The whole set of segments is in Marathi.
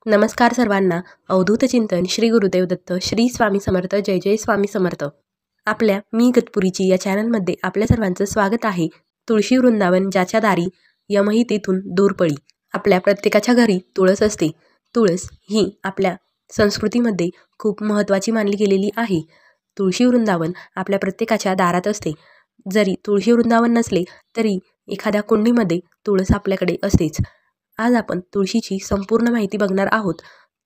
नमस्कार सर्वांना. अवधूत चिंतन श्री गुरुदेव दत्त श्री स्वामी समर्थ. जय जय स्वामी समर्थ. आपल्या मी इगतपुरीची या चॅनलमध्ये आपल्या सर्वांचं स्वागत आहे. तुळशी वृंदावन ज्याच्या दारी यमही तेथून दूर पळी. आपल्या प्रत्येकाच्या घरी तुळस असते. तुळस ही आपल्या संस्कृतीमध्ये खूप महत्त्वाची मानली गेलेली आहे. तुळशी वृंदावन आपल्या प्रत्येकाच्या दारात असते. जरी तुळशी वृंदावन नसले तरी एखाद्या कुंडीमध्ये तुळस आपल्याकडे असतेच. आज आपण तुळशीची संपूर्ण माहिती बघणार आहोत.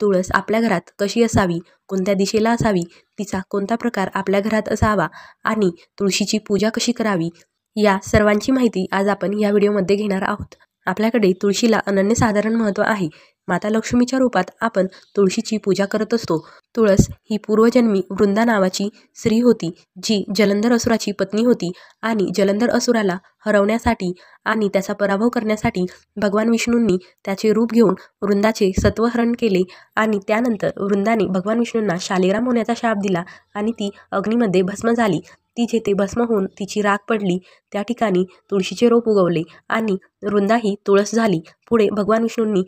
तुळस आपल्या घरात कशी असावी, कोणत्या दिशेला असावी, तिचा कोणता प्रकार आपल्या घरात असावा आणि तुळशीची पूजा कशी करावी, या सर्वांची माहिती आज आपण या व्हिडिओमध्ये घेणार आहोत. आपल्याकडे तुळशीला अनन्यसाधारण महत्त्व आहे. माता लक्ष्मीच्या रूपात आपण तुळशीची पूजा करत असतो. तुळस ही पूर्वजन्मी वृंदा नावाची स्त्री होती, जी जलंधर असुराची पत्नी होती आणि जलंधर असुराला हरवण्यासाठी आणि त्याचा पराभव करण्यासाठी भगवान विष्णूंनी त्याचे रूप घेऊन वृंदाचे सत्वहरण केले आणि त्यानंतर वृंदाने भगवान विष्णूंना शालिग्राम होण्याचा शाप दिला आणि ती अग्नीमध्ये भस्म झाली. ती जेथे भस्म होऊन तिची राख पडली त्या ठिकाणी तुळशीचे रोप उगवले आणि वृंदा ही तुळस झाली. पुढे भगवान विष्णूंनी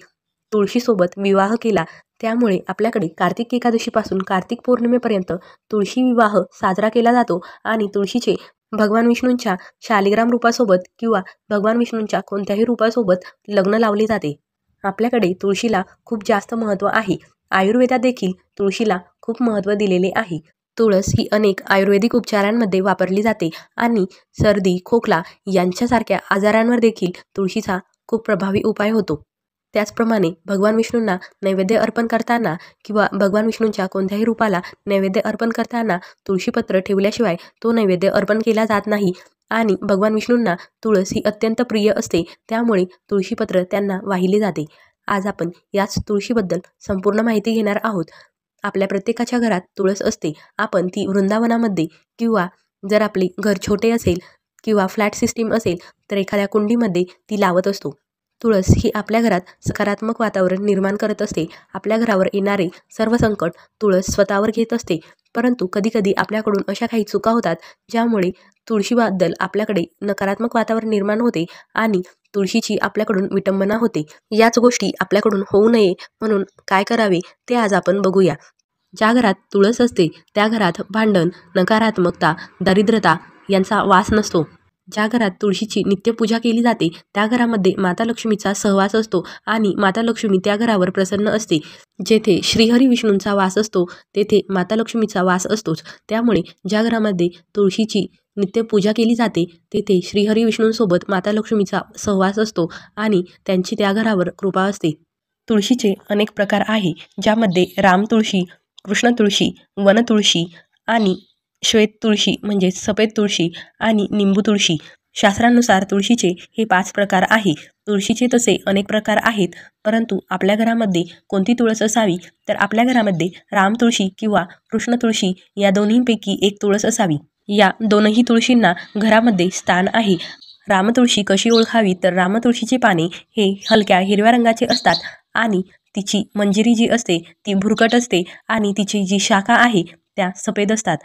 तुळशीसोबत विवाह केला. त्यामुळे आपल्याकडे कार्तिक एकादशीपासून कार्तिक पौर्णिमेपर्यंत तुळशी विवाह साजरा केला जातो आणि तुळशीचे भगवान विष्णूंच्या शालिग्राम रूपासोबत किंवा भगवान विष्णूंच्या कोणत्याही रूपासोबत लग्न लावले जाते. आपल्याकडे तुळशीला खूप जास्त महत्त्व आहे. आयुर्वेदात देखील तुळशीला खूप महत्त्व दिलेले आहे. तुळस ही अनेक आयुर्वेदिक उपचारांमध्ये वापरली जाते आणि सर्दी, खोकला यांच्यासारख्या आजारांवर देखील तुळशीचा खूप प्रभावी उपाय होतो. त्याचप्रमाणे भगवान विष्णूंना नैवेद्य अर्पण करताना किंवा भगवान विष्णूंच्या कोणत्याही रूपाला नैवेद्य अर्पण करताना तुळशीपत्र ठेवल्याशिवाय तो नैवेद्य अर्पण केला जात नाही आणि भगवान विष्णूंना तुळस ही अत्यंत प्रिय असते. त्यामुळे तुळशीपत्र त्यांना वाहिले जाते. आज आपण याच तुळशीबद्दल संपूर्ण माहिती घेणार आहोत. आपल्या प्रत्येकाच्या घरात तुळस असते. आपण ती वृंदावनामध्ये किंवा जर आपले घर छोटे असेल किंवा फ्लॅट सिस्टीम असेल तर एखाद्या कुंडीमध्ये ती लावत असतो. तुळस ही आपल्या घरात सकारात्मक वातावरण निर्माण करत असते. आपल्या घरावर येणारे सर्व संकट तुळस स्वतःवर घेत असते. परंतु कधीकधी आपल्याकडून अशा काही चुका होतात ज्यामुळे तुळशीबद्दल आपल्याकडे नकारात्मक वातावरण निर्माण होते आणि तुळशीची आपल्याकडून विटंबना होते. याच गोष्टी आपल्याकडून होऊ नये म्हणून काय करावे ते आज आपण बघूया. ज्या घरात तुळस असते त्या घरात भांडण, नकारात्मकता, दारिद्र्यता यांचा वास नसतो. ज्या घरात तुळशीची नित्यपूजा केली जाते त्या घरामध्ये माता लक्ष्मीचा सहवास असतो आणि माता लक्ष्मी त्या घरावर प्रसन्न असते. जेथे श्रीहरी विष्णूंचा वास असतो तेथे माता लक्ष्मीचा वास असतोच. त्यामुळे ज्या घरामध्ये तुळशीची नित्यपूजा केली जाते तेथे श्रीहरी विष्णूंसोबत माता लक्ष्मीचा सहवास असतो आणि त्यांची त्या घरावर कृपा असते. तुळशीचे अनेक प्रकार आहे, ज्यामध्ये राम तुळशी, कृष्ण तुळशी, वन तुळशी आणि श्वेत तुळशी म्हणजे सफेद तुळशी आणि निंबू तुळशी. शास्त्रानुसार तुळशीचे हे 5 प्रकार आहे. तुळशीचे तसे अनेक प्रकार आहेत, परंतु आपल्या घरामध्ये कोणती तुळस असावी तर आपल्या घरामध्ये राम तुळशी किंवा कृष्ण तुळशी या दोन्हीपैकी एक तुळस असावी. या दोनही तुळशींना घरामध्ये स्थान आहे. रामतुळशी कशी ओळखावी तर रामतुळशीची पाने हे हलक्या हिरव्या रंगाचे असतात आणि तिची मंजिरी जी असते ती भुरकट असते आणि तिची जी शाखा आहे त्या सफेद असतात.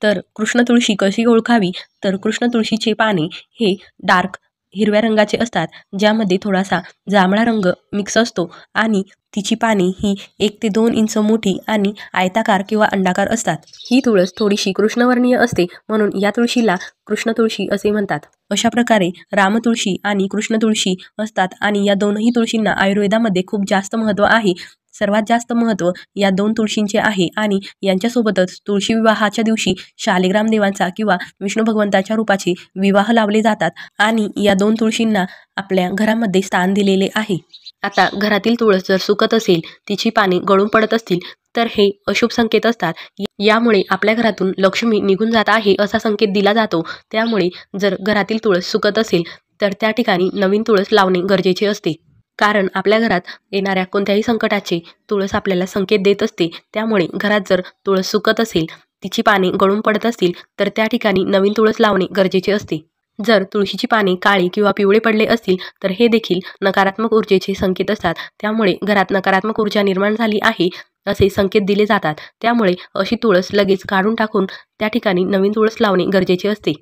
तर कृष्ण तुळशी कशी ओळखावी तर कृष्ण तुळशीचे पाने हे डार्क हिरव्या रंगाचे असतात, ज्यामध्ये थोडासा जांभळा रंग मिक्स असतो आणि तिची पाने ही 1 ते 2 इंच मोठी आणि आयताकार किंवा अंडाकार असतात. ही तुळस थोडीशी कृष्णवर्णीय असते म्हणून या तुळशीला कृष्ण तुळशी असे म्हणतात. अशा प्रकारे रामतुळशी आणि कृष्ण तुळशी असतात आणि या दोनही तुळशींना आयुर्वेदामध्ये खूप जास्त महत्त्व आहे. सर्वात जास्त महत्त्व या 2 तुळशींचे आहे आणि यांच्यासोबतच तुळशी विवाहाच्या दिवशी शालिग्राम देवांचा किंवा विष्णू भगवंताच्या रूपाचे विवाह लावले जातात आणि या 2 तुळशींना आपल्या घरामध्ये स्थान दिलेले आहे. आता घरातील तुळस जर सुकत असेल, तिची पाने गळून पडत असतील तर हे अशुभ संकेत असतात. यामुळे आपल्या घरातून लक्ष्मी निघून जात आहे असा संकेत दिला जातो. त्यामुळे जर घरातील तुळस सुकत असेल तर त्या ठिकाणी नवीन तुळस लावणे गरजेचे असते. कारण आपल्या घरात येणाऱ्या कोणत्याही संकटाचे तुळस आपल्याला संकेत देत असते. त्यामुळे घरात जर तुळस सुकत असेल, तिची पाने गळून पडत असतील तर त्या ठिकाणी नवीन तुळस लावणे गरजेचे असते. जर तुळशीची पाने काळी किंवा पिवळे पडले असतील तर हे देखील नकारात्मक ऊर्जेचे संकेत असतात. त्यामुळे घरात नकारात्मक ऊर्जा निर्माण झाली आहे असे संकेत दिले जातात. त्यामुळे अशी तुळस लगेच काढून टाकून त्या ठिकाणी नवीन तुळस लावणे गरजेचे असते.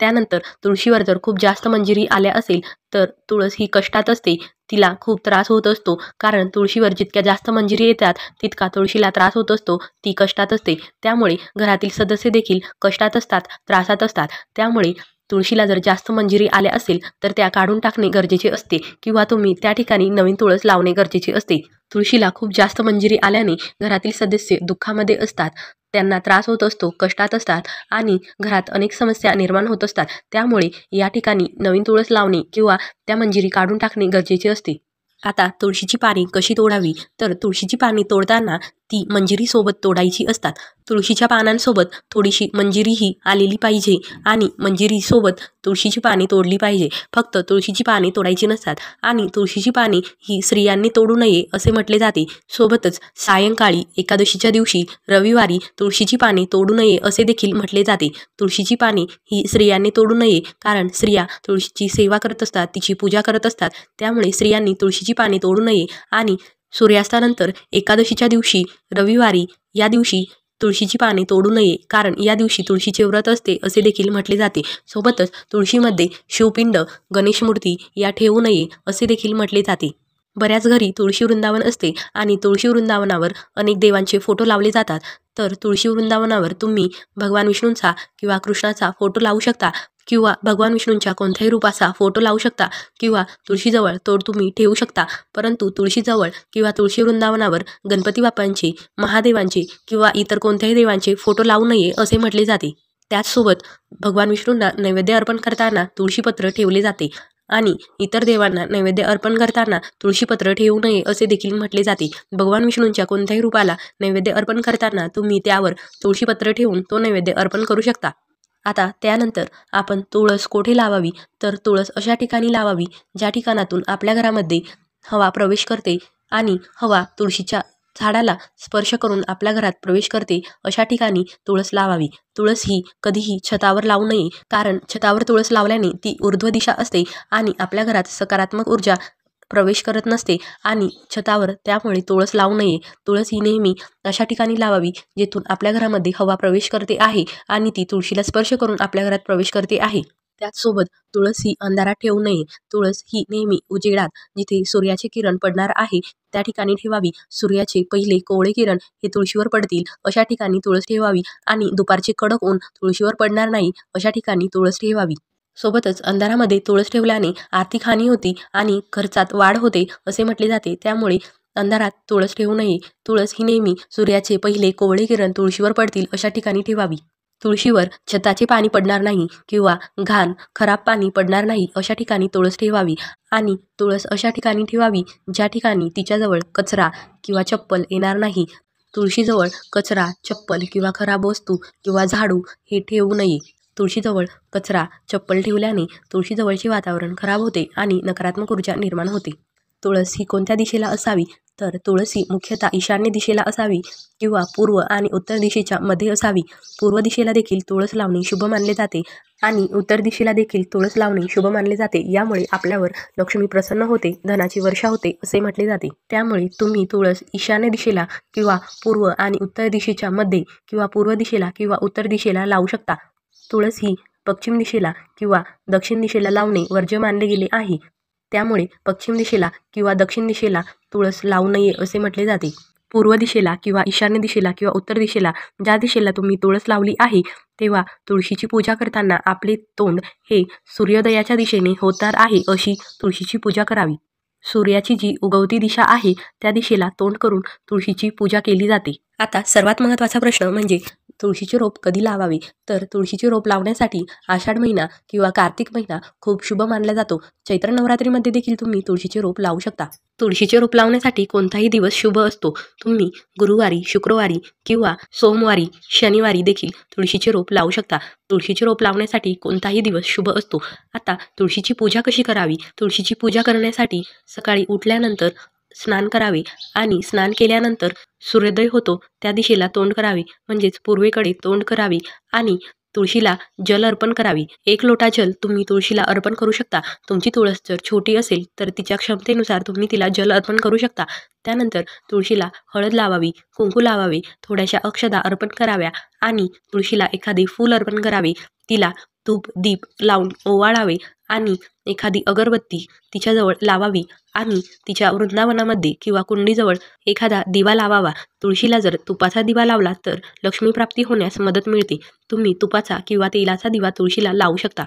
त्यानंतर तुळशीवर जर खूप जास्त मंजिरी आल्या असेल तर तुळस ही कष्टात असते, तिला खूप त्रास होत असतो. कारण तुळशीवर जितक्या जास्त मंजिरी येतात तितका तुळशीला त्रास होत असतो, ती कष्टात असते. त्यामुळे घरातील सदस्य देखील कष्टात असतात, त्रासात असतात. त्यामुळे तुळशीला जर जास्त मंजिरी आल्या असेल तर त्या काढून टाकणे गरजेचे असते किंवा तुम्ही त्या ठिकाणी नवीन तुळस लावणे गरजेचे असते. तुळशीला खूप जास्त मंजिरी आल्याने घरातील सदस्य दुःखामध्ये असतात, त्यांना त्रास होत असतो, कष्टात असतात आणि घरात अनेक समस्या निर्माण होत असतात. त्यामुळे या ठिकाणी नवीन तुळस लावणे किंवा त्या मंजिरी काढून टाकणे गरजेचे असते. आता तुळशीची पाने कशी तोडावी, तर तुळशीची पाने तोडताना ती मंजिरीसोबत तोडायची असतात. तुळशीच्या पानांसोबत थोडीशी मंजिरीही आलेली पाहिजे आणि मंजिरीसोबत तुळशीची पाने तोडली पाहिजे. फक्त तुळशीची पाने तोडायची नसतात आणि तुळशीची पाने ही स्त्रियांनी तोडू नये असे म्हटले जाते. सोबतच सायंकाळी एकादशीच्या दिवशी रविवारी तुळशीची पाने तोडू नये असे देखील म्हटले जाते. तुळशीची पाने ही स्त्रियांनी तोडू नये, कारण स्त्रिया तुळशीची सेवा करत असतात, तिची पूजा करत असतात. त्यामुळे स्त्रियांनी तुळशीची पाने तोडू नये आणि सूर्यास्तानंतर एकादशीच्या दिवशी रविवारी या दिवशी तुळशीची पाने तोडू नये, कारण या दिवशी तुळशीचे व्रत असते असे देखील म्हटले जाते. सोबतच तुळशीमध्ये शिवपिंड, गणेश मूर्ती या ठेवू नये असे देखील म्हटले जाते. बऱ्याच घरी तुळशी वृंदावन असते आणि तुळशी वृंदावनावर अनेक देवांचे फोटो लावले जातात. तर तुळशी वृंदावनावर तुम्ही भगवान विष्णूंचा किंवा कृष्णाचा फोटो लावू शकता किंवा भगवान विष्णूंच्या कोणत्याही रूपाचा फोटो लावू शकता किंवा तुळशीजवळ तो तुम्ही ठेवू शकता. परंतु तुळशीजवळ किंवा तुळशी वृंदावनावर गणपती बाप्पांचे, महादेवांचे किंवा इतर कोणत्याही देवांचे फोटो लावू नये असे म्हटले जाते. त्याचसोबत भगवान विष्णूंना नैवेद्य अर्पण करताना तुळशीपत्र ठेवले जाते आणि इतर देवांना नैवेद्य अर्पण करताना तुळशीपत्र ठेवू नये असे देखील म्हटले जाते. भगवान विष्णूंच्या कोणत्याही रूपाला नैवेद्य अर्पण करताना तुम्ही त्यावर तुळशीपत्र ठेवून तो नैवेद्य अर्पण करू शकता. आता त्यानंतर आपण तुळस कोठे लावावी, तर तुळस अशा ठिकाणी लावावी ज्या ठिकाणातून आपल्या घरामध्ये हवा प्रवेश करते आणि हवा तुळशीच्या झाडाला स्पर्श करून आपल्या घरात प्रवेश करते, अशा ठिकाणी तुळस लावावी. तुळस ही कधीही छतावर लावू नये, कारण छतावर तुळस लावल्याने ती ऊर्ध्व दिशा असते आणि आपल्या घरात सकारात्मक ऊर्जा प्रवेश करत नसते आणि छतावर त्यामुळे तुळस लावू नये. तुळस ही नेहमी अशा ठिकाणी लावावी जेथून आपल्या घरामध्ये हवा प्रवेश करते आहे आणि ती तुळशीला स्पर्श करून आपल्या घरात प्रवेश करते आहे. त्याचसोबत तुळस ही अंधारात ठेवू नये. तुळस ही नेहमी उजेडात, जिथे सूर्याचे किरण पडणार आहे त्या ठिकाणी ठेवावी. सूर्याचे पहिले कोवळे किरण हे तुळशीवर पडतील अशा ठिकाणी तुळस ठेवावी आणि दुपारचे कडक ऊन तुळशीवर पडणार नाही अशा ठिकाणी तुळस ठेवावी. सोबतच अंधारामध्ये तुळस ठेवल्याने आर्थिक हानी होती आणि खर्चात वाढ होते असे म्हटले जाते. त्यामुळे अंधारात तुळस ठेवू नये. तुळस ही नेहमी सूर्याचे पहिले कोवळे किरण तुळशीवर पडतील अशा ठिकाणी ठेवावी. तुळशीवर छताचे पाणी पडणार नाही किंवा घाण, खराब पाणी पडणार नाही अशा ठिकाणी तुळस ठेवावी आणि तुळस अशा ठिकाणी ठेवावी ज्या ठिकाणी तिच्याजवळ कचरा किंवा चप्पल येणार नाही. तुळशीजवळ कचरा, चप्पल किंवा खराब वस्तू किंवा झाडू हे ठेवू नये. तुळशीजवळ कचरा, चप्पल ठेवल्याने तुळशीजवळचे वातावरण खराब होते आणि नकारात्मक ऊर्जा निर्माण होते. तुळस ही कोणत्या दिशेला असावी, तर तुळस ही मुख्यतः ईशान्य दिशेला असावी किंवा पूर्व आणि उत्तर दिशेच्या मध्ये असावी. पूर्व दिशेला देखील तुळस लावणे शुभ मानले जाते आणि उत्तर दिशेला देखील तुळस लावणे शुभ मानले जाते. यामुळे आपल्यावर लक्ष्मी प्रसन्न होते, धनाची वर्षा होते असे म्हटले जाते. त्यामुळे तुम्ही तुळस ईशान्य दिशेला किंवा पूर्व आणि उत्तर दिशेच्या मध्ये किंवा पूर्व दिशेला किंवा उत्तर दिशेला लावू शकता. तुळस ही पश्चिम दिशेला किंवा दक्षिण दिशेला लावणे वर्ज्य मानले गेले आहे. त्यामुळे पश्चिम दिशेला किंवा दक्षिण दिशेला तुळस लावू नये असे म्हटले जाते. पूर्व दिशेला किंवा ईशान्य दिशेला किंवा उत्तर दिशेला ज्या दिशेला तुम्ही तुळस लावली आहे तेव्हा तुळशीची पूजा करताना आपले तोंड हे सूर्योदयाच्या दिशेने होणार आहे अशी तुळशीची पूजा करावी. सूर्याची जी उगवती दिशा आहे त्या दिशेला तोंड करून तुळशीची पूजा केली जाते. आता सर्वात महत्त्वाचा प्रश्न म्हणजे तुळशीचे रोप कधी लावावे, तर तुळशीचे रोप लावण्यासाठी आषाढ महिना किंवा कार्तिक महिना खूप शुभ मानला जातो. चैत्र नवरात्रीमध्ये देखील तुम्ही तुळशीचे रोप लावू शकता. तुळशीचे रोप लावण्यासाठी कोणताही दिवस शुभ असतो. तुम्ही गुरुवारी, शुक्रवारी किंवा सोमवारी, शनिवारी देखील तुळशीचे रोप लावू शकता. तुळशीचे रोप लावण्यासाठी कोणताही दिवस शुभ असतो. आता तुळशीची पूजा कशी करावी, तुळशीची पूजा करण्यासाठी सकाळी उठल्यानंतर स्नान करावे आणि स्नान केल्यानंतर सूर्योदय होतो त्या दिशेला तोंड करावे, म्हणजेच पूर्वेकडे तोंड करावे आणि तुळशीला जल अर्पण करावी. 1 लोटा जल तुम्ही तुळशीला अर्पण करू शकता. तुमची तुळस जर छोटी असेल तर तिच्या क्षमतेनुसार तुम्ही तिला जल अर्पण करू शकता. त्यानंतर तुळशीला हळद लावावी, कुंकू लावावे, थोड्याशा अक्षदा अर्पण कराव्या आणि तुळशीला एखादे फूल अर्पण करावे. तिला धूप दीप लावून ओवाळावे आणि एखादी अगरबत्ती तिच्याजवळ लावावी आणि तिच्या वृंदावनामध्ये किंवा कुंडीजवळ एखादा दिवा लावावा. तुळशीला जर तुपाचा दिवा लावला तर लक्ष्मीप्राप्ती होण्यास मदत मिळते. तुम्ही तुपाचा किंवा तेलाचा दिवा तुळशीला लावू शकता.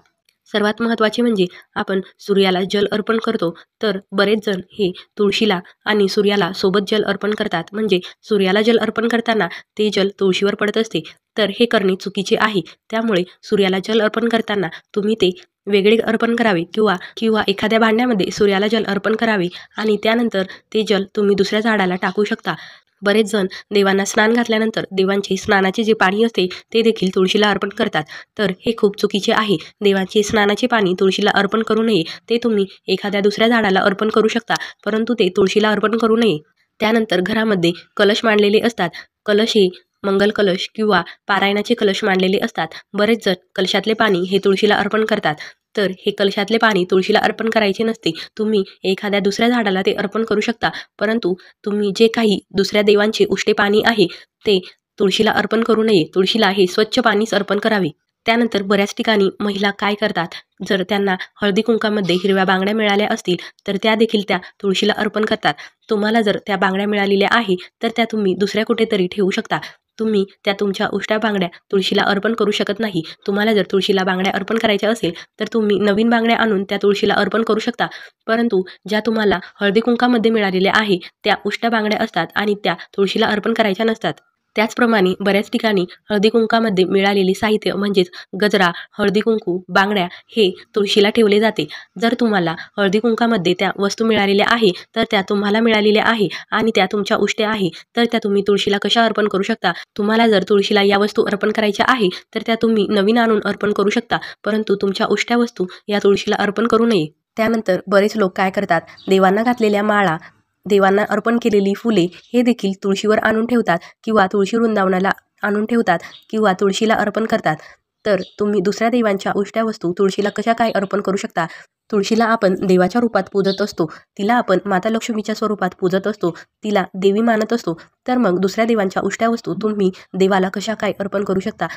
सर्वात महत्त्वाचे म्हणजे आपण सूर्याला जल अर्पण करतो, तर बरेच जण हे तुळशीला आणि सूर्याला सोबत जल अर्पण करतात. म्हणजे सूर्याला जल अर्पण करताना ते जल तुळशीवर पडत असते, तर हे करणे चुकीचे आहे. त्यामुळे सूर्याला जल अर्पण करताना तुम्ही ते वेगळे अर्पण करावे किंवा एखाद्या भांड्यामध्ये सूर्याला जल अर्पण करावे आणि त्यानंतर ते जल तुम्ही दुसऱ्या झाडाला टाकू शकता. बरेच जण देवांना स्नान घातल्यानंतर देवांचे स्नानाचे जे पाणी असते ते देखील तुळशीला अर्पण करतात, तर हे खूप चुकीचे आहे. देवांचे स्नानाचे पाणी तुळशीला अर्पण करू नये. ते तुम्ही एखाद्या दुसऱ्या झाडाला अर्पण करू शकता, परंतु ते तुळशीला अर्पण करू नये. त्यानंतर घरामध्ये कलश मांडलेले असतात. कलश हे मंगल कलश किंवा पारायणाचे कलश मांडलेले असतात. बरेच जण कलशातले पाणी हे तुळशीला अर्पण करतात, तर हे कलशातले पाणी तुळशीला अर्पण करायचे नसते. तुम्ही एखाद्या दुसऱ्या झाडाला ते अर्पण करू शकता, परंतु तुम्ही जे काही दुसऱ्या देवांचे उष्टे पाणी आहे ते तुळशीला अर्पण करू नये. तुळशीला हे स्वच्छ पाणीच अर्पण करावे. त्यानंतर बऱ्याच ठिकाणी महिला काय करतात, जर त्यांना हळदी कुंकामध्ये हिरव्या बांगड्या मिळाल्या असतील तर त्या देखील त्या तुळशीला अर्पण करतात. तुम्हाला जर त्या बांगड्या मिळालेल्या आहे तर त्या तुम्ही दुसऱ्या कुठेतरी ठेवू शकता. तुम्ही त्या तुमच्या उष्ट्या बांगड्या तुळशीला अर्पण करू शकत नाही. तुम्हाला जर तुळशीला बांगड्या अर्पण करायच्या असेल तर तुम्ही नवीन बांगड्या आणून त्या तुळशीला अर्पण करू शकता, परंतु ज्या तुम्हाला हळदी कुंकामध्ये मिळालेल्या आहे त्या उष्ट्या बांगड्या असतात आणि त्या तुळशीला अर्पण करायच्या नसतात. त्याचप्रमाणे बऱ्याच ठिकाणी हळदी कुंकामध्ये मिळालेले साहित्य म्हणजेच गजरा, हळदी कुंकू, बांगड्या हे तुळशीला ठेवले जाते. जर तुम्हाला हळदी कुंकामध्ये त्या वस्तू मिळालेल्या आहे तर त्या तुम्हाला मिळालेल्या आहे आणि त्या तुमच्या उष्ट्या आहे, तर त्या तुम्ही तुळशीला कशा अर्पण करू शकता. तुम्हाला जर तुळशीला या वस्तू अर्पण करायच्या आहे तर त्या तुम्ही नवीन आणून अर्पण करू शकता, परंतु तुमच्या उष्ट्या वस्तू या तुळशीला अर्पण करू नये. त्यानंतर बरेच लोक काय करतात, देवांना घातलेल्या माळा, देवांना अर्पण केलेली फुले हे देखील तुळशीवर आणून ठेवतात किंवा तुळशी वृंदावनाला आणून ठेवतात किंवा तुळशीला अर्पण करतात. तर तुम्ही दुसऱ्या देवांच्या उष्ट्या वस्तू तुळशीला कशा काय अर्पण करू शकता. तुळशीला आपण देवाच्या रूपात पूजत असतो, तिला आपण माता लक्ष्मीच्या स्वरूपात पूजत असतो, तिला देवी मानत असतो, तर मग दुसऱ्या देवांच्या उष्ट्या वस्तू तुम्ही देवाला कशा काय अर्पण करू शकता.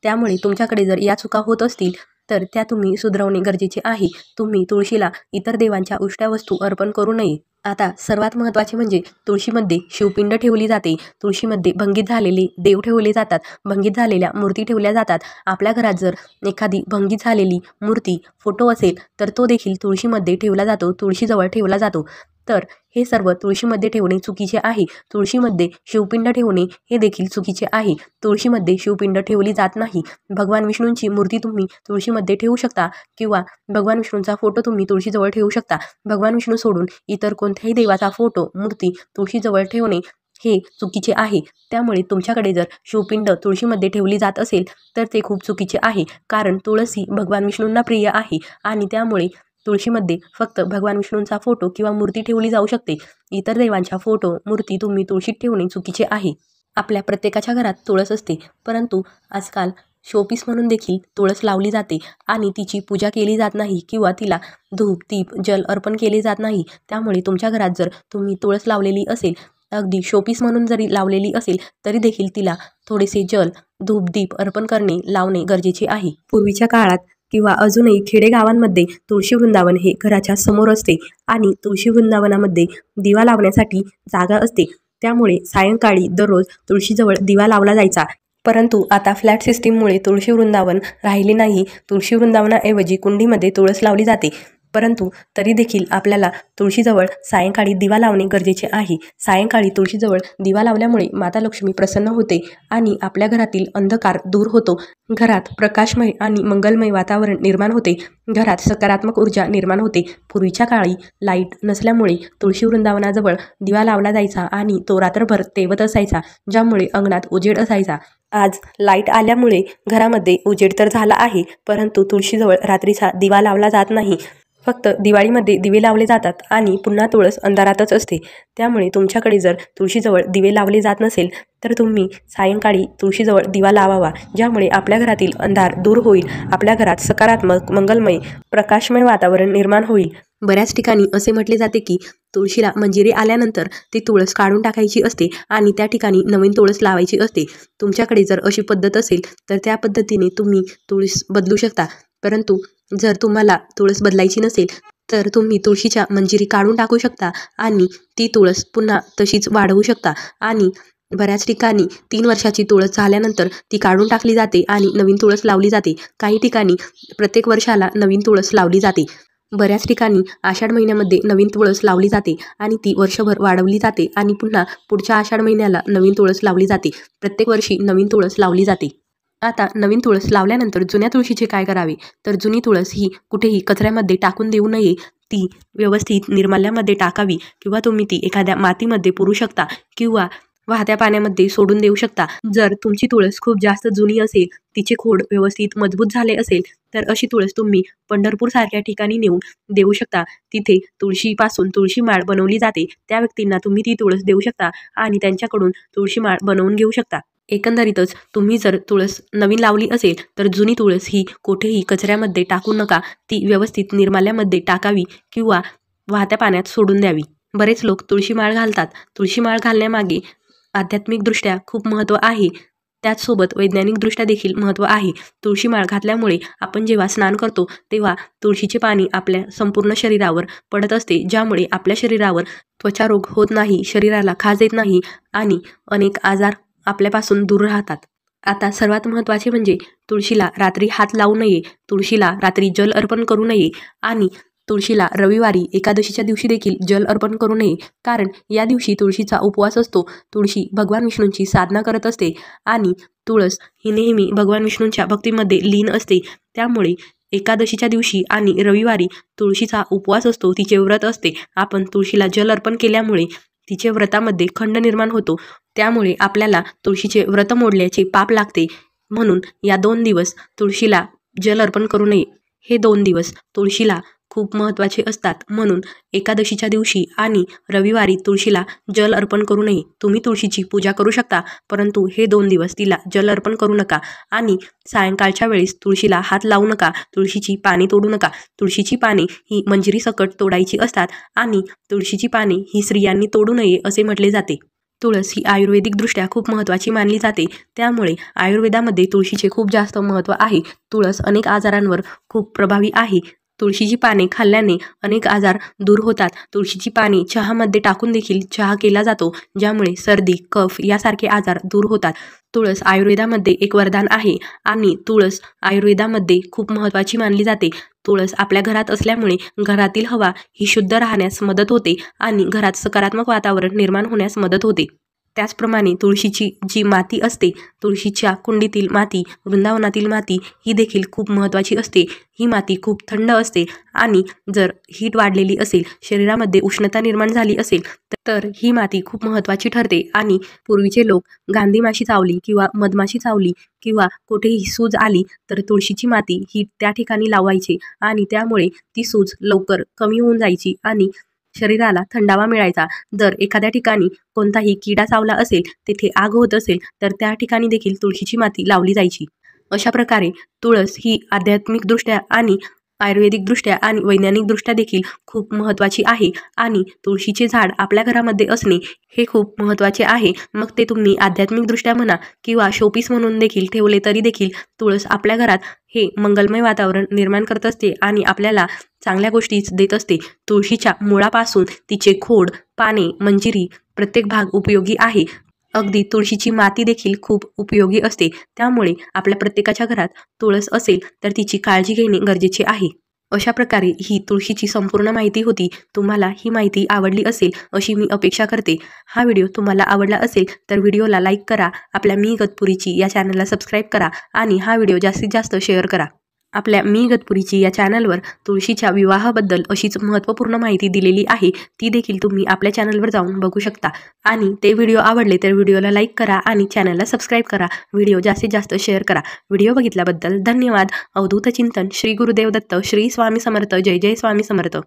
त्यामुळे तुमच्याकडे जर या चुका होत असतील तर त्या तुम्ही सुधारवणे गरजेचे आहे. तुम्ही तुळशीला इतर देवांच्या उष्ट्या वस्तू अर्पण करू नये. आता सर्वात महत्त्वाचे म्हणजे तुळशीमध्ये शिवपिंड ठेवली जाते. तुळशीमध्ये भंगीत झालेले देव ठेवले जातात, भंगीत झालेल्या मूर्ती ठेवल्या जातात. आपल्या घरात जर एखादी भंगीत झालेली मूर्ती, फोटो असेल तर तो देखील तुळशीमध्ये ठेवला जातो, तुळशीजवळ ठेवला जातो. तर हे सर्व तुळशीमध्ये ठेवणे चुकीचे आहे. तुळशीमध्ये शिवपिंड ठेवणे हे देखील चुकीचे आहे. तुळशीमध्ये शिवपिंड ठेवली जात नाही. भगवान विष्णूंची मूर्ती तुम्ही तुळशीमध्ये ठेवू शकता किंवा भगवान विष्णूंचा फोटो तुम्ही तुळशीजवळ ठेवू शकता. भगवान विष्णू सोडून इतर कोणत्याही देवाचा फोटो, मूर्ती तुळशीजवळ ठेवणे हे चुकीचे आहे. त्यामुळे तुमच्याकडे जर शिवपिंड तुळशीमध्ये ठेवली जात असेल तर ते खूप चुकीचे आहे, कारण तुळस भगवान विष्णूंना प्रिय आहे आणि त्यामुळे तुळशीमध्ये फक्त भगवान विष्णूंचा फोटो किंवा मूर्ती ठेवली जाऊ शकते. इतर देवांच्या फोटो, मूर्ती तुम्ही तुळशीत ठेवणे चुकीचे आहे. आपल्या प्रत्येकाच्या घरात तुळस असते, परंतु आजकाल शोपीस म्हणून देखील तुळस लावली जाते आणि तिची पूजा केली जात नाही किंवा तिला धूप दीप जल अर्पण केले जात नाही. त्यामुळे तुमच्या घरात जर तुम्ही तुळस लावलेली असेल, अगदी शोपीस म्हणून जरी लावलेली असेल तरी देखील तिला थोडेसे जल, धूप दीप अर्पण करणे, लावणे गरजेचे आहे. पूर्वीच्या काळात किंवा अजूनही खेडेगावांमध्ये तुळशी वृंदावन हे घराच्या समोर असते आणि तुळशी वृंदावनामध्ये दिवा लावण्यासाठी जागा असते. त्यामुळे सायंकाळी दररोज तुळशीजवळ दिवा लावला जायचा. परंतु आता फ्लॅट सिस्टीममुळे तुळशी वृंदावन राहिले नाही. तुळशी वृंदावनाऐवजी कुंडीमध्ये तुळस लावली जाते. परंतु तरी देखील आपल्याला तुळशीजवळ सायंकाळी दिवा लावणे गरजेचे आहे. सायंकाळी तुळशीजवळ दिवा लावल्यामुळे माता लक्ष्मी प्रसन्न होते आणि आपल्या घरातील अंधकार दूर होतो. घरात प्रकाशमय आणि मंगलमय वातावरण निर्माण होते. घरात सकारात्मक ऊर्जा निर्माण होते. पूर्वीच्या काळी लाईट नसल्यामुळे तुळशी वृंदावनाजवळ दिवा लावला जायचा आणि तो रात्रभर तेवत असायचा, ज्यामुळे अंगणात उजेड असायचा. आज लाईट आल्यामुळे घरामध्ये उजेड तर झाला आहे, परंतु तुळशीजवळ रात्रीचा दिवा लावला जात नाही. फक्त दिवाळीमध्ये दिवे लावले जातात आणि पुन्हा तुळस अंधारातच असते. त्यामुळे तुमच्याकडे जर तुळशीजवळ दिवे लावले जात नसेल तर तुम्ही सायंकाळी तुळशीजवळ दिवा लावावा, ज्यामुळे आपल्या घरातील अंधार दूर होईल. आपल्या घरात सकारात्मक, मंगलमय, प्रकाशमय वातावरण निर्माण होईल. बऱ्याच ठिकाणी असे म्हटले जाते की तुळशीला मंजिरी आल्यानंतर ती तुळस काढून टाकायची असते आणि त्या ठिकाणी नवीन तुळस लावायची असते. तुमच्याकडे जर अशी पद्धत असेल तर त्या पद्धतीने तुम्ही तुळस बदलू शकता. परंतु जर तुम्हाला तुळस बदलायची नसेल तर तुम्ही तुळशीच्या मंजिरी काढून टाकू शकता आणि ती तुळस पुन्हा तशीच वाढवू शकता. आणि बऱ्याच ठिकाणी 3 वर्षाची तुळस झाल्यानंतर ती काढून टाकली जाते आणि नवीन तुळस लावली जाते. काही ठिकाणी प्रत्येक वर्षाला नवीन तुळस लावली जाते. बऱ्याच ठिकाणी आषाढ महिन्यामध्ये नवीन तुळस लावली जाते आणि ती वर्षभर वाढवली जाते आणि पुन्हा पुढच्या आषाढ महिन्याला नवीन तुळस लावली जाते. प्रत्येक वर्षी नवीन तुळस लावली जाते. आता नवीन तुळस लावल्यानंतर जुन्या तुळशीचे काय करावे, तर जुनी तुळस ही कुठेही कचऱ्यामध्ये टाकून देऊ नये. ती व्यवस्थित निर्माल्यामध्ये टाकावी किंवा तुम्ही ती एखाद्या मातीमध्ये पुरू शकता किंवा वाहत्या पाण्यामध्ये सोडून देऊ शकता. जर तुमची तुळस खूप जास्त जुनी असेल, तिचे खोड व्यवस्थित मजबूत झाले असेल, तर अशी तुळस तुम्ही पंढरपूरसारख्या ठिकाणी नेऊन देऊ शकता. तिथे तुळशीपासून तुळशी माळ बनवली जाते. त्या व्यक्तींना तुम्ही ती तुळस देऊ शकता आणि त्यांच्याकडून तुळशी माळ बनवून घेऊ शकता. एकंदरीतच तुम्ही जर तुळस नवीन लावली असेल तर जुनी तुळस ही कुठेही कचऱ्यामध्ये टाकू नका. ती व्यवस्थित निर्माल्यामध्ये टाकावी किंवा वाहत्या पाण्यात सोडून द्यावी. बरेच लोक तुळशी माळ घालतात. तुळशी माळ घालण्यामागे आध्यात्मिकदृष्ट्या खूप महत्त्व आहे. त्याचसोबत वैज्ञानिकदृष्ट्या देखील महत्त्व आहे. तुळशी माळ घातल्यामुळे आपण जेव्हा स्नान करतो तेव्हा तुळशीचे पाणी आपल्या संपूर्ण शरीरावर पडत असते, ज्यामुळे आपल्या शरीरावर त्वचारोग होत नाही, शरीराला खाज येत नाही आणि अनेक आजार आपल्यापासून दूर राहतात. आता सर्वात महत्त्वाचे म्हणजे तुळशीला रात्री हात लावू नये, तुळशीला रात्री जल अर्पण करू नये आणि तुळशीला रविवारी एकादशीच्या दिवशी देखील जल अर्पण करू नये. कारण या दिवशी तुळशीचा उपवास असतो. तुळशी भगवान विष्णूंची साधना करत असते आणि तुळस ही नेहमी भगवान विष्णूंच्या भक्तीमध्ये लीन असते. त्यामुळे एकादशीच्या दिवशी आणि रविवारी तुळशीचा उपवास असतो, तिचे व्रत असते. आपण तुळशीला जल अर्पण केल्यामुळे तिचे व्रतामध्ये खंड निर्माण होतो. त्यामुळे आपल्याला तुळशीचे व्रत मोडल्याचे पाप लागते. म्हणून या 2 दिवस तुळशीला जल अर्पण करू नये. हे 2 दिवस तुळशीला खूप महत्त्वाचे असतात. म्हणून एकादशीच्या दिवशी आणि रविवारी तुळशीला जल अर्पण करू नये. तुम्ही तुळशीची पूजा करू शकता, परंतु हे 2 दिवस तिला जल अर्पण करू नका. आणि सायंकाळच्या वेळेस तुळशीला हात लावू नका, तुळशीची पाने तोडू नका. तुळशीची पाने ही मंजिरीसकट तोडायची असतात आणि तुळशीची पाने ही स्त्रियांनी तोडू नये असे म्हटले जाते. तुळस ही आयुर्वेदिकदृष्ट्या खूप महत्त्वाची मानली जाते. त्यामुळे आयुर्वेदामध्ये तुळशीचे खूप जास्त महत्त्व आहे. तुळस अनेक आजारांवर खूप प्रभावी आहे. तुळशीची पाने खाल्ल्याने अनेक आजार दूर होतात. तुळशीची पाने चहामध्ये टाकून देखील चहा केला जातो, ज्यामुळे सर्दी, कफ यासारखे आजार दूर होतात. तुळस आयुर्वेदामध्ये एक वरदान आहे आणि तुळस आयुर्वेदामध्ये खूप महत्त्वाची मानली जाते. तुळस आपल्या घरात असल्यामुळे घरातील हवा ही शुद्ध राहण्यास मदत होते आणि घरात सकारात्मक वातावरण निर्माण होण्यास मदत होते. त्याचप्रमाणे तुळशीची जी माती असते, तुळशीच्या कुंडीतील माती, वृंदावनातील माती ही देखील खूप महत्त्वाची असते. ही माती खूप थंड असते आणि जर हीट वाढलेली असेल, शरीरामध्ये उष्णता निर्माण झाली असेल तर ही माती खूप महत्त्वाची ठरते. आणि पूर्वीचे लोक गांधी माशी चावली किंवा मधमाशी चावली किंवा कुठेही सूज आली तर तुळशीची माती ही त्या ठिकाणी लावायची आणि त्यामुळे ती सूज लवकर कमी होऊन जायची आणि शरीराला थंडावा मिळायचा. जर एखाद्या ठिकाणी कोणताही किडा चावला असेल, तेथे आग होत असेल तर त्या ठिकाणी देखील तुळशीची माती लावली जायची. अशा प्रकारे तुळस ही आध्यात्मिकदृष्ट्या आणि आयुर्वेदिकदृष्ट्या आणि वैज्ञानिकदृष्ट्या देखील खूप महत्त्वाची आहे. आणि तुळशीचे झाड आपल्या घरामध्ये असणे हे खूप महत्त्वाचे आहे. मग ते तुम्ही आध्यात्मिकदृष्ट्या म्हणा किंवा शोपीस म्हणून देखील ठेवले तरी देखील तुळस आपल्या घरात हे मंगलमय वातावरण निर्माण करत असते आणि आपल्याला चांगल्या गोष्टीच देत असते. तुळशीच्या मुळापासून तिचे खोड, पाने, मंजिरी प्रत्येक भाग उपयोगी आहे. अगदी तुळशीची माती देखील खूप उपयोगी असते. त्यामुळे आपल्या प्रत्येकाच्या घरात तुळस असेल तर तिची काळजी घेणे गरजेचे आहे. अशा प्रकारे ही तुळशीची संपूर्ण माहिती होती. तुम्हाला ही माहिती आवडली असेल अशी मी अपेक्षा करते. हा व्हिडिओ तुम्हाला आवडला असेल तर व्हिडिओला लाईक करा, आपल्या मी इगतपुरीची या चॅनलला सबस्क्राईब करा आणि हा व्हिडिओ जास्तीत जास्त शेअर करा. आपल्या मी इगतपुरीची या चॅनलवर तुळशीच्या विवाहाबद्दल अशीच महत्त्वपूर्ण माहिती दिलेली आहे. ती देखील तुम्ही आपल्या चॅनलवर जाऊन बघू शकता. आणि ते व्हिडिओ आवडले तर व्हिडिओला लाईक करा आणि चॅनलला सबस्क्राईब करा. व्हिडिओ जास्तीत जास्त शेअर करा. व्हिडिओ बघितल्याबद्दल धन्यवाद. अवधूत चिंतन श्री गुरुदेव दत्त. श्री स्वामी समर्थ. जय जय स्वामी समर्थ.